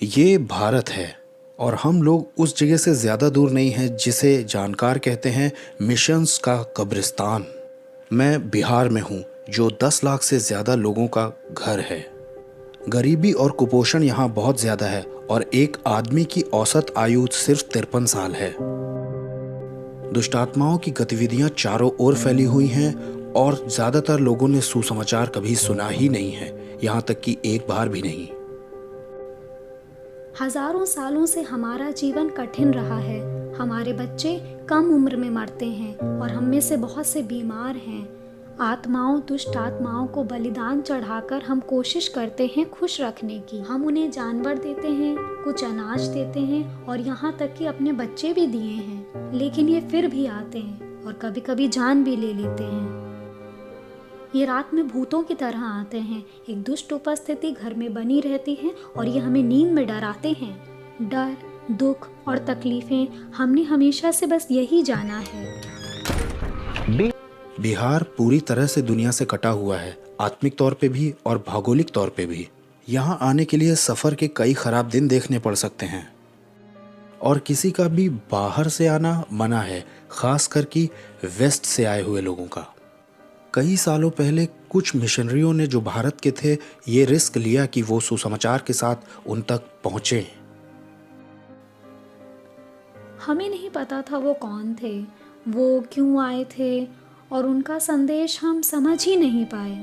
ये भारत है और हम लोग उस जगह से ज़्यादा दूर नहीं हैं जिसे जानकार कहते हैं मिशंस का कब्रिस्तान। मैं बिहार में हूँ जो 10 लाख से ज़्यादा लोगों का घर है। गरीबी और कुपोषण यहाँ बहुत ज़्यादा है और एक आदमी की औसत आयु सिर्फ 53 साल है। दुष्टात्माओं की गतिविधियाँ चारों ओर फैली हुई हैं और ज़्यादातर लोगों ने सुसमाचार कभी सुना ही नहीं है, यहाँ तक कि एक बार भी नहीं। हजारों सालों से हमारा जीवन कठिन रहा है। हमारे बच्चे कम उम्र में मरते हैं और हम में से बहुत से बीमार हैं। आत्माओं, दुष्ट आत्माओं को बलिदान चढ़ाकर हम कोशिश करते हैं खुश रखने की। हम उन्हें जानवर देते हैं, कुछ अनाज देते हैं और यहाँ तक कि अपने बच्चे भी दिए हैं, लेकिन ये फिर भी आते हैं और कभी कभी जान भी ले लेते हैं। ये रात में भूतों की तरह आते हैं। एक दुष्ट उपस्थिति घर में बनी रहती है और ये हमें नींद में डराते हैं। डर, दुख और तकलीफें हमने हमेशा से बस यही जाना है। बिहार पूरी तरह से दुनिया से कटा हुआ है, आत्मिक तौर पे भी और भौगोलिक तौर पे भी। यहाँ आने के लिए सफ़र के कई खराब दिन देखने पड़ सकते हैं और किसी का भी बाहर से आना मना है, खास करके वेस्ट से आए हुए लोगों का। कई सालों पहले कुछ मिशनरियों ने जो भारत के थे ये रिस्क लिया कि वो सुसमाचार के साथ उन तक पहुंचे। हमें नहीं पता था वो कौन थे, वो क्यों आए थे और उनका संदेश हम समझ ही नहीं पाए।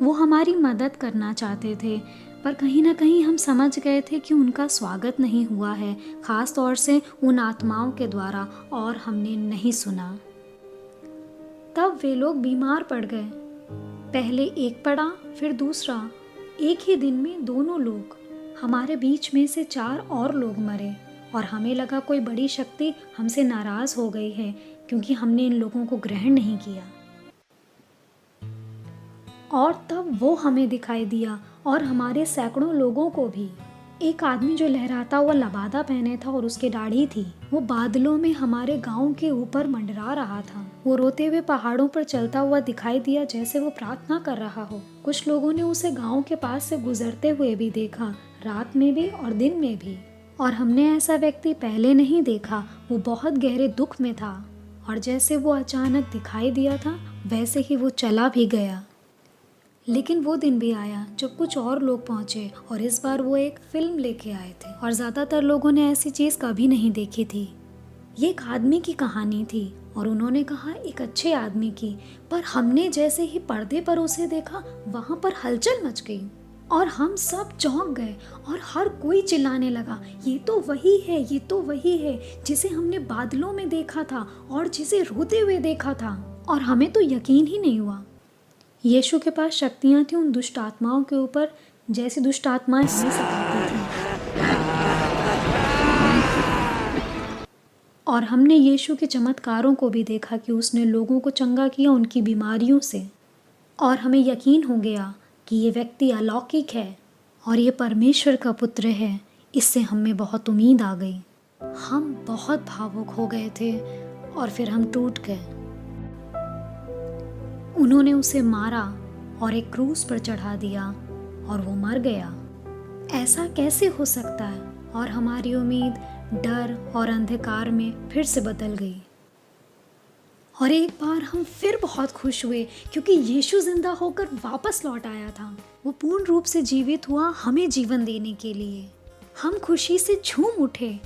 वो हमारी मदद करना चाहते थे पर कहीं ना कहीं हम समझ गए थे कि उनका स्वागत नहीं हुआ है, खास तौर से उन आत्माओं के द्वारा, और हमने नहीं सुना। तब वे लोग बीमार पड़ गए। पहले एक पड़ा, फिर दूसरा। एक ही दिन में दोनों लोग। हमारे बीच में से 4 और लोग मरे और हमें लगा कोई बड़ी शक्ति हमसे नाराज हो गई है क्योंकि हमने इन लोगों को ग्रहण नहीं किया। और तब वो हमें दिखाई दिया और हमारे सैकड़ों लोगों को भी। एक आदमी जो लहराता हुआ लबादा पहने था और उसकी दाढ़ी थी, वो बादलों में हमारे गांव के ऊपर मंडरा रहा था। वो रोते हुए पहाड़ों पर चलता हुआ दिखाई दिया जैसे वो प्रार्थना कर रहा हो। कुछ लोगों ने उसे गांव के पास से गुजरते हुए भी देखा, रात में भी और दिन में भी। और हमने ऐसा व्यक्ति पहले नहीं देखा। वो बहुत गहरे दुख में था और जैसे वो अचानक दिखाई दिया था वैसे ही वो चला भी गया। लेकिन वो दिन भी आया जब कुछ और लोग पहुंचे और इस बार वो एक फिल्म लेके आए थे और ज़्यादातर लोगों ने ऐसी चीज़ कभी नहीं देखी थी। ये एक आदमी की कहानी थी और उन्होंने कहा एक अच्छे आदमी की, पर हमने जैसे ही पर्दे पर उसे देखा वहाँ पर हलचल मच गई और हम सब चौंक गए और हर कोई चिल्लाने लगा, ये तो वही है, ये तो वही है जिसे हमने बादलों में देखा था और जिसे रोते हुए देखा था। और हमें तो यकीन ही नहीं हुआ। यीशु के पास शक्तियाँ थीं उन दुष्ट आत्माओं के ऊपर जैसी दुष्ट आत्माएं हमें सताती थीं। और हमने यीशु के चमत्कारों को भी देखा कि उसने लोगों को चंगा किया उनकी बीमारियों से। और हमें यकीन हो गया कि ये व्यक्ति अलौकिक है और ये परमेश्वर का पुत्र है। इससे हमें बहुत उम्मीद आ गई। हम बहुत भावुक हो गए थे और फिर हम टूट गए। उन्होंने उसे मारा और एक क्रूस पर चढ़ा दिया और वो मर गया। ऐसा कैसे हो सकता है? और हमारी उम्मीद डर और अंधकार में फिर से बदल गई। और एक बार हम फिर बहुत खुश हुए क्योंकि यीशु जिंदा होकर वापस लौट आया था। वो पूर्ण रूप से जीवित हुआ हमें जीवन देने के लिए। हम खुशी से झूम उठे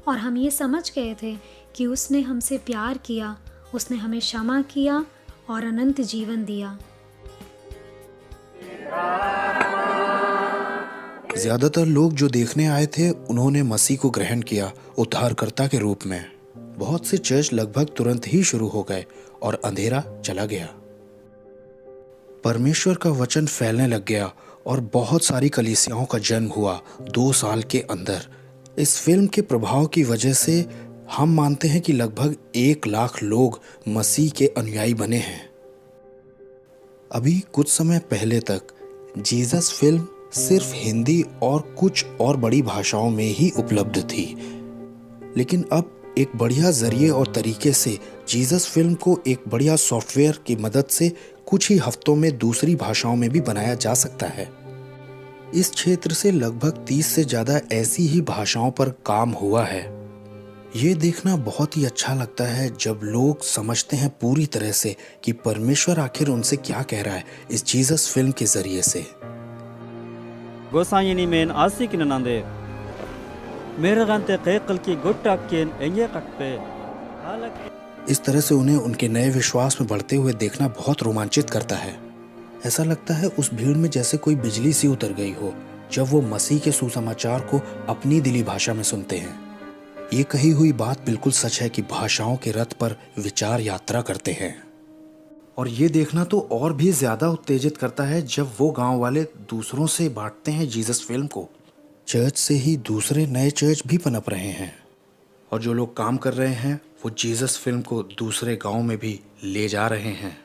और हम ये समझ गए थे कि उसने हमसे प्यार किया, उसने हमें क्षमा किया और अनंत जीवन दिया। ज़्यादातर लोग जो देखने आए थे उन्होंने मसीह को ग्रहण किया उद्धारकर्ता के रूप में। बहुत से चर्च लगभग तुरंत ही शुरू हो गए और अंधेरा चला गया। परमेश्वर का वचन फैलने लग गया और बहुत सारी कलीसियाओं का जन्म हुआ 2 साल के अंदर। इस फिल्म के प्रभाव की वजह से हम मानते हैं कि लगभग 1 लाख लोग मसीह के अनुयायी बने हैं। अभी कुछ समय पहले तक जीसस फिल्म सिर्फ हिंदी और कुछ और बड़ी भाषाओं में ही उपलब्ध थी, लेकिन अब एक बढ़िया जरिए और तरीके से जीसस फिल्म को एक बढ़िया सॉफ्टवेयर की मदद से कुछ ही हफ्तों में दूसरी भाषाओं में भी बनाया जा सकता है। इस क्षेत्र से लगभग 30 से ज़्यादा ऐसी ही भाषाओं पर काम हुआ है। ये देखना बहुत ही अच्छा लगता है जब लोग समझते हैं पूरी तरह से कि परमेश्वर आखिर उनसे क्या कह रहा है इस जीसस फिल्म के ज़रिए से। गोसाइनी मेन आसिक ननंदे मेरे गंते कैकल की गुट्टाकिन एंगे कटपे हालांकि इस तरह से उन्हें उनके नए विश्वास में बढ़ते हुए देखना बहुत रोमांचित करता है। ऐसा लगता है उस भीड़ में जैसे कोई बिजली सी उतर गई हो जब वो मसीह के सुसमाचार को अपनी दिली भाषा में सुनते हैं। ये कही हुई बात बिल्कुल सच है कि भाषाओं के रथ पर विचार यात्रा करते हैं। और ये देखना तो और भी ज़्यादा उत्तेजित करता है जब वो गांव वाले दूसरों से बांटते हैं जीसस फिल्म को। चर्च से ही दूसरे नए चर्च भी पनप रहे हैं और जो लोग काम कर रहे हैं वो जीसस फिल्म को दूसरे गांव में भी ले जा रहे हैं।